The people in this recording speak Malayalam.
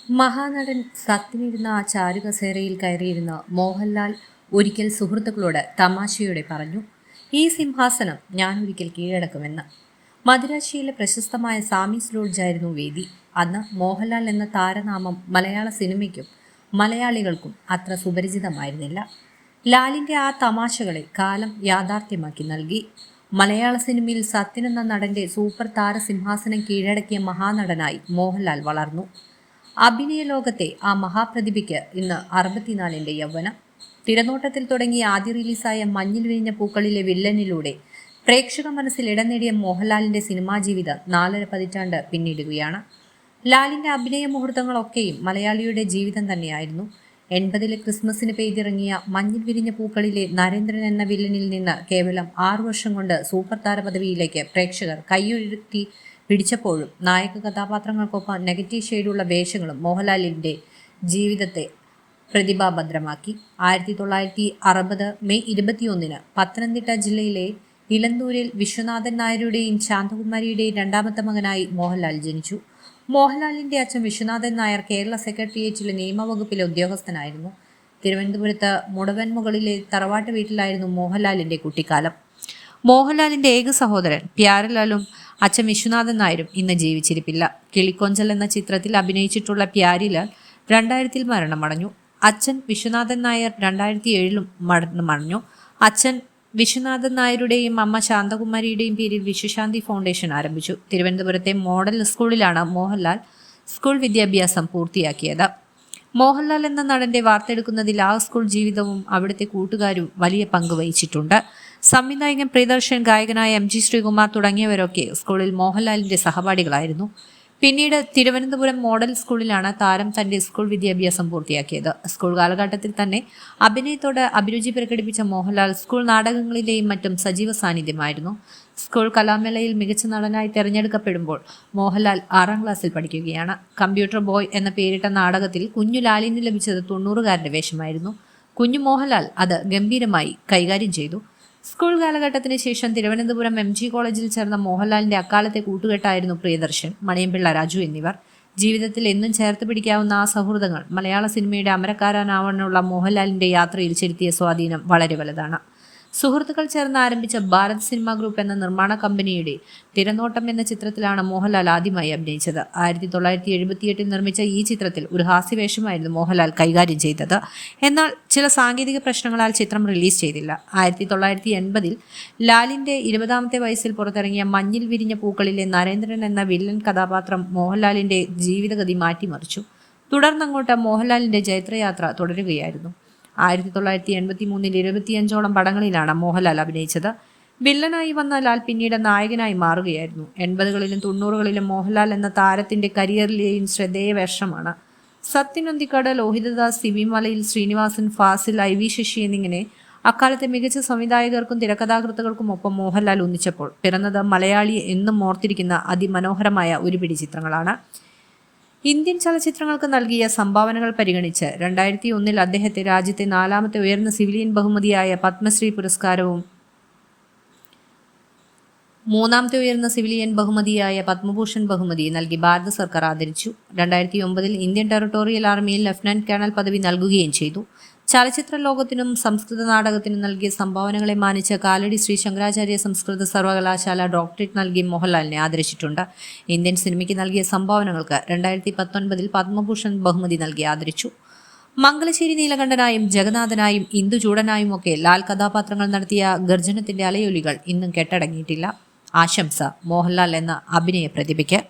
മഹാനടൻ സത്യനിരുന്ന ആ ചാരുകസേരയിൽ കയറിയിരുന്ന മോഹൻലാൽ ഒരിക്കൽ സുഹൃത്തുക്കളോട് തമാശയോടെ പറഞ്ഞു, ഈ സിംഹാസനം ഞാൻ ഒരിക്കൽ കീഴടക്കുമെന്ന്. മദിരാശിയിലെ പ്രശസ്തമായ സാമീസ് ലോഡ്ജായിരുന്നു വേദി. അന്ന് മോഹൻലാൽ എന്ന താരനാമം മലയാള സിനിമയ്ക്കും മലയാളികൾക്കും അത്ര സുപരിചിതമായിരുന്നില്ല. ലാലിൻ്റെ ആ തമാശകളെ കാലം യാഥാർത്ഥ്യമാക്കി നൽകി. മലയാള സിനിമയിൽ സത്യൻ എന്ന നടൻ്റെ സൂപ്പർ താരസിംഹാസനം കീഴടക്കിയ മഹാനടനായി മോഹൻലാൽ വളർന്നു. അഭിനയ ലോകത്തെ ആ മഹാപ്രതിഭയ്ക്ക് ഇന്ന് 64 യൗവനം. തിരനോട്ടത്തിൽ തുടങ്ങി ആദ്യ റിലീസായ മഞ്ഞിൽ വിരിഞ്ഞ പൂക്കളിലെ വില്ലനിലൂടെ പ്രേക്ഷക മനസ്സിൽ ഇടം നേടിയ മോഹൻലാലിന്റെ സിനിമാ ജീവിതം 4.5 പതിറ്റാണ്ട് പിന്നിടുകയാണ്. ലാലിന്റെ അഭിനയ മുഹൂർത്തങ്ങളൊക്കെയും മലയാളിയുടെ ജീവിതം തന്നെയായിരുന്നു. 80-ലെ ക്രിസ്മസിന് പെയ്തിറങ്ങിയ മഞ്ഞിൽ വിരിഞ്ഞ പൂക്കളിലെ നരേന്ദ്രൻ എന്ന വില്ലനിൽ നിന്ന് കേവലം 6 വർഷം കൊണ്ട് സൂപ്പർ താര പദവിയിലേക്ക് പ്രേക്ഷകർ കൈയുയർത്തി പിടിച്ചപ്പോഴും നായക കഥാപാത്രങ്ങൾക്കൊപ്പം നെഗറ്റീവ് ഷെയ്ഡുള്ള വേഷങ്ങളും മോഹൻലാലിൻ്റെ ജീവിതത്തെ പ്രതിഭാഭദ്രമാക്കി. 1960 മെയ് 21 പത്തനംതിട്ട ജില്ലയിലെ ഇലന്തൂരിൽ വിശ്വനാഥൻ നായരുടെയും ശാന്തകുമാരിയുടെയും രണ്ടാമത്തെ മകനായി മോഹൻലാൽ ജനിച്ചു. മോഹൻലാലിൻ്റെ അച്ഛൻ വിശ്വനാഥൻ നായർ കേരള സെക്രട്ടേറിയറ്റിലെ നിയമവകുപ്പിലെ ഉദ്യോഗസ്ഥനായിരുന്നു. തിരുവനന്തപുരത്ത് മുടവൻമുകളിലെ തറവാട്ട് വീട്ടിലായിരുന്നു മോഹൻലാലിൻ്റെ കുട്ടിക്കാലം. മോഹൻലാലിൻ്റെ ഏക സഹോദരൻ പ്യാരിലാലും അച്ഛൻ വിശ്വനാഥൻ നായരും ഇന്ന് ജീവിച്ചിരിപ്പില്ല. കിളിക്കൊഞ്ചൽ എന്ന ചിത്രത്തിൽ അഭിനയിച്ചിട്ടുള്ള പ്യാരിലാൽ 2000 മരണമടഞ്ഞു. അച്ഛൻ വിശ്വനാഥൻ നായർ 2007 മരണമടഞ്ഞു. അച്ഛൻ വിശ്വനാഥൻ നായരുടെയും അമ്മ ശാന്തകുമാരിയുടെയും പേരിൽ വിശ്വശാന്തി ഫൗണ്ടേഷൻ ആരംഭിച്ചു. തിരുവനന്തപുരത്തെ മോഡൽ സ്കൂളിലാണ് മോഹൻലാൽ സ്കൂൾ വിദ്യാഭ്യാസം പൂർത്തിയാക്കിയത്. മോഹൻലാൽ എന്ന നടന്റെ വാർത്തെടുക്കുന്നതിൽ ആ സ്കൂൾ ജീവിതവും അവിടുത്തെ കൂട്ടുകാരും വലിയ പങ്ക് വഹിച്ചിട്ടുണ്ട്. സംവിധായകൻ പ്രിയദർശൻ, ഗായകനായ MG ശ്രീകുമാർ തുടങ്ങിയവരൊക്കെ സ്കൂളിൽ മോഹൻലാലിന്റെ സഹപാഠികളായിരുന്നു. പിന്നീട് തിരുവനന്തപുരം മോഡൽ സ്കൂളിലാണ് താരം തന്റെ സ്കൂൾ വിദ്യാഭ്യാസം പൂർത്തിയാക്കിയത്. സ്കൂൾ കാലഘട്ടത്തിൽ തന്നെ അഭിനയത്തോട് അഭിരുചി പ്രകടിപ്പിച്ച മോഹൻലാൽ സ്കൂൾ നാടകങ്ങളിലെയും മറ്റും സജീവ സാന്നിധ്യമായിരുന്നു. സ്കൂൾ കലാമേളയിൽ മികച്ച നടനായി തിരഞ്ഞെടുക്കപ്പെടുമ്പോൾ മോഹൻലാൽ 6ാം ക്ലാസ്സിൽ പഠിക്കുകയാണ്. കമ്പ്യൂട്ടർ ബോയ് എന്ന പേരിട്ട നാടകത്തിൽ കുഞ്ഞു ലാലിന് ലഭിച്ചത് 90-കാരന്റെ വേഷമായിരുന്നു. കുഞ്ഞു മോഹൻലാൽ അത് ഗംഭീരമായി കൈകാര്യം ചെയ്തു. സ്കൂൾ കാലഘട്ടത്തിന് ശേഷം തിരുവനന്തപുരം MG കോളേജിൽ ചേർന്ന മോഹൻലാലിന്റെ അക്കാലത്തെ കൂട്ടുകെട്ടായിരുന്നു പ്രിയദർശൻ, മണിയമ്പിള്ള രാജു എന്നിവർ. ജീവിതത്തിൽ എന്നും ചേർത്ത് പിടിക്കാവുന്ന ആ സൗഹൃദങ്ങൾ മലയാള സിനിമയുടെ അമരക്കാരനാവാനുള്ള മോഹൻലാലിന്റെ യാത്രയിൽ ചെലുത്തിയ സ്വാധീനം വളരെ വലുതാണ്. സുഹൃത്തുക്കൾ ചേർന്ന് ആരംഭിച്ച ഭാരത് സിനിമ ഗ്രൂപ്പ് എന്ന നിർമ്മാണ കമ്പനിയുടെ തിരനോട്ടം എന്ന ചിത്രത്തിലാണ് മോഹൻലാൽ ആദ്യമായി അഭിനയിച്ചത്. 1978 നിർമ്മിച്ച ഈ ചിത്രത്തിൽ ഒരു ഹാസ്യവേഷമായിരുന്നു മോഹൻലാൽ കൈകാര്യം ചെയ്തത്. എന്നാൽ ചില സാങ്കേതിക പ്രശ്നങ്ങളാൽ ചിത്രം റിലീസ് ചെയ്തില്ല. 1980 ലാലിന്റെ 20ാമത്തെ വയസ്സിൽ പുറത്തിറങ്ങിയ മഞ്ഞിൽ വിരിഞ്ഞ പൂക്കളിലെ നരേന്ദ്രൻ എന്ന വില്ലൻ കഥാപാത്രം മോഹൻലാലിന്റെ ജീവിതഗതി മാറ്റിമറിച്ചു. തുടർന്നങ്ങോട്ട് മോഹൻലാലിന്റെ ജൈത്രയാത്ര തുടരുകയായിരുന്നു. 1983 25ഓളം പടങ്ങളിലാണ് മോഹൻലാൽ അഭിനയിച്ചത്. വില്ലനായി വന്ന ലാൽ പിന്നീട് നായകനായി മാറുകയായിരുന്നു. 80കളിലും 90കളിലും മോഹൻലാൽ എന്ന താരത്തിന്റെ കരിയറിലെയും ശ്രദ്ധേയ വേഷമാണ്. സത്യൻ അന്തിക്കാട്, ലോഹിതദാസ്, സിബി മലയിൽ, ശ്രീനിവാസൻ, ഫാസിൽ, IV ശശി എന്നിങ്ങനെ അക്കാലത്തെ മികച്ച സംവിധായകർക്കും തിരക്കഥാകൃത്തുക്കൾക്കും ഒപ്പം മോഹൻലാൽ ഒന്നിച്ചപ്പോൾ പിറന്നത് മലയാളി എന്നും ഓർത്തിരിക്കുന്ന അതിമനോഹരമായ ഒരു പിടി ചിത്രങ്ങളാണ്. ഇന്ത്യൻ ചലച്ചിത്രങ്ങൾക്ക് നൽകിയ സംഭാവനകൾ പരിഗണിച്ച് 2001 അദ്ദേഹത്തെ രാജ്യത്തെ 4ാമത്തെ ഉയർന്ന സിവിലിയൻ ബഹുമതിയായ പത്മശ്രീ പുരസ്കാരവും 3ാമത്തെ ഉയർന്ന സിവിലിയൻ ബഹുമതിയായ പത്മഭൂഷൺ ബഹുമതി നൽകി ഭാരത സർക്കാർ ആദരിച്ചു. 2009 ഇന്ത്യൻ ടെറിട്ടോറിയൽ ആർമിയിൽ ലഫ്റ്റനന്റ് കേണൽ പദവി നൽകുകയും ചെയ്തു. ചലച്ചിത്ര ലോകത്തിനും സംസ്കൃത നാടകത്തിനും നൽകിയ സംഭാവനകളെ മാനിച്ച് കാലടി ശ്രീ ശങ്കരാചാര്യ സംസ്കൃത സർവകലാശാല ഡോക്ടറേറ്റ് നൽകി മോഹൻലാലിനെ ആദരിച്ചിട്ടുണ്ട്. ഇന്ത്യൻ സിനിമയ്ക്ക് നൽകിയ സംഭാവനകൾക്ക് 2019 പത്മഭൂഷൺ ബഹുമതി നൽകി ആദരിച്ചു. മംഗലശ്ശേരി നീലകണ്ഠനായും ജഗന്നാഥനായും ഇന്ദുചൂടനായും ഒക്കെ ലാൽ കഥാപാത്രങ്ങൾ നടത്തിയ ഗർജനത്തിന്റെ അലയൊലികൾ ഇന്നും കെട്ടടങ്ങിയിട്ടില്ല. ആശംസ മോഹൻലാൽ എന്ന അഭിനയ പ്രതിഭയ്ക്ക്.